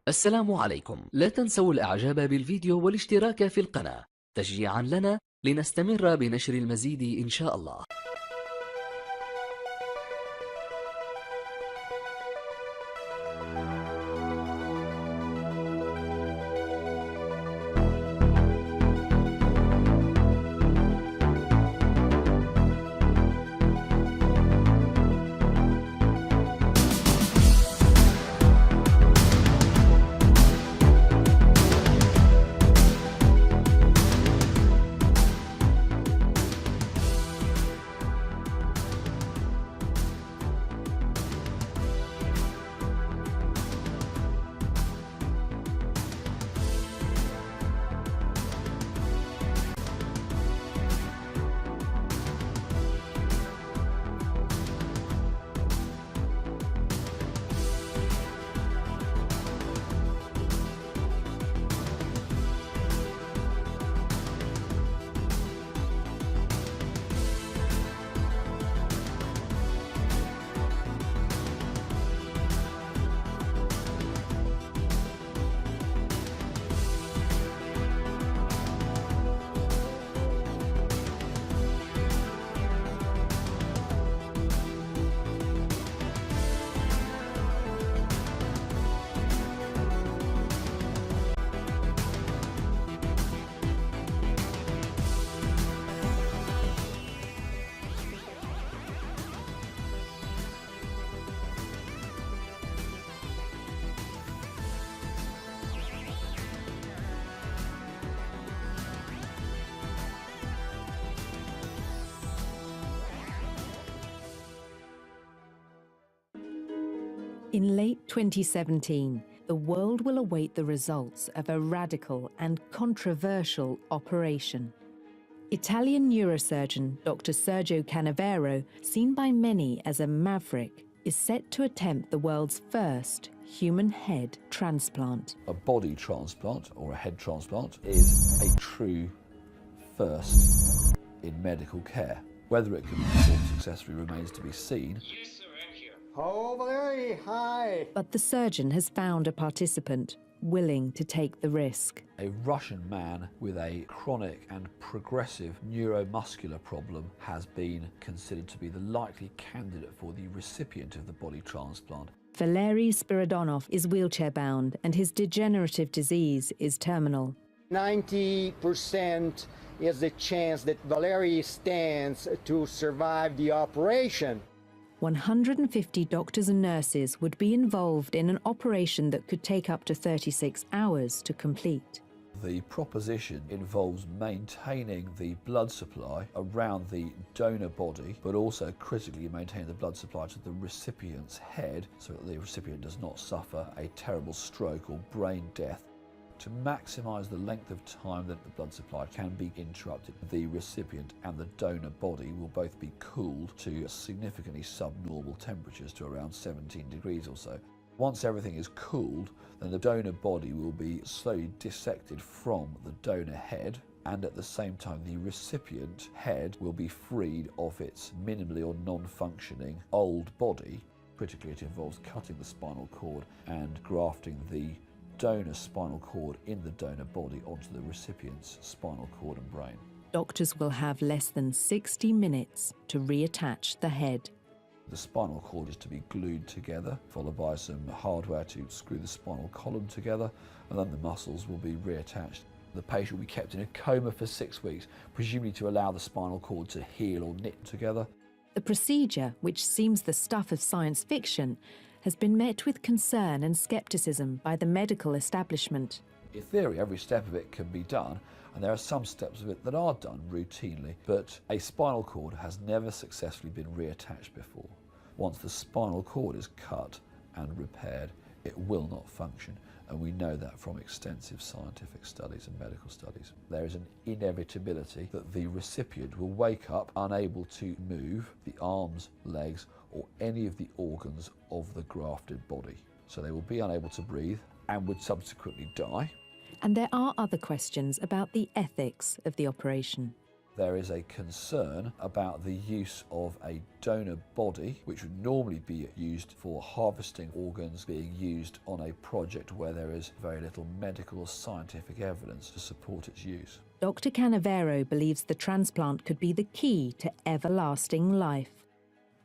السلام عليكم. لا تنسوا الإعجاب بالفيديو والاشتراك في القناة تشجيعا لنا لنستمر بنشر المزيد إن شاء الله. In late 2017, the world will await the results of a radical and controversial operation. Italian neurosurgeon Dr. Sergio Canavero, seen by many as a maverick, is set to attempt the world's first human head transplant. A body transplant or a head transplant is a true first in medical care. Whether it can be performed successfully remains to be seen. Oh, Valerie, hi. But the surgeon has found a participant willing to take the risk. A Russian man with a chronic and progressive neuromuscular problem has been considered to be the likely candidate for the recipient of the body transplant. Valery Spiridonov is wheelchair-bound and his degenerative disease is terminal. 90% is the chance that Valerie stands to survive the operation. 150 doctors and nurses would be involved in an operation that could take up to 36 hours to complete. The proposition involves maintaining the blood supply around the donor body, but also critically maintaining the blood supply to the recipient's head so that the recipient does not suffer a terrible stroke or brain death. To maximise the length of time that the blood supply can be interrupted, the recipient and the donor body will both be cooled to significantly subnormal temperatures to around 17 degrees or so. Once everything is cooled, then the donor body will be slowly dissected from the donor head, and at the same time the recipient head will be freed of its minimally or non-functioning old body. Critically, it involves cutting the spinal cord and grafting the donor spinal cord in the donor body onto the recipient's spinal cord and brain. Doctors will have less than 60 minutes to reattach the head. The spinal cord is to be glued together, followed by some hardware to screw the spinal column together, and then the muscles will be reattached. The patient will be kept in a coma for 6 weeks, presumably to allow the spinal cord to heal or knit together. The procedure, which seems the stuff of science fiction, has been met with concern and scepticism by the medical establishment. In theory, every step of it can be done, and there are some steps of it that are done routinely, but a spinal cord has never successfully been reattached before. Once the spinal cord is cut and repaired, it will not function, and we know that from extensive scientific studies and medical studies. There is an inevitability that the recipient will wake up unable to move the arms, legs, or any of the organs of the grafted body. So they will be unable to breathe and would subsequently die. And there are other questions about the ethics of the operation. there is a concern about the use of a donor body, which would normally be used for harvesting organs, being used on a project where there is very little medical or scientific evidence to support its use. Dr. Canavero believes the transplant could be the key to everlasting life.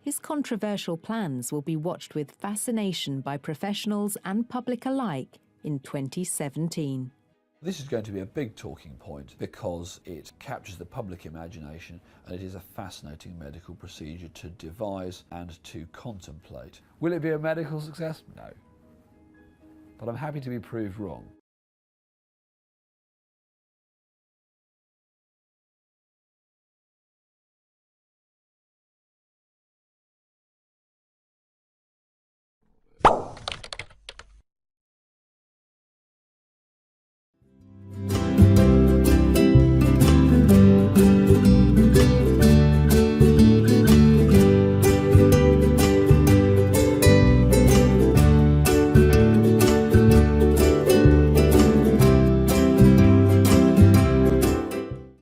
His controversial plans will be watched with fascination by professionals and public alike in 2017. This is going to be a big talking point because it captures the public imagination and it is a fascinating medical procedure to devise and to contemplate. Will it be a medical success? No. But I'm happy to be proved wrong.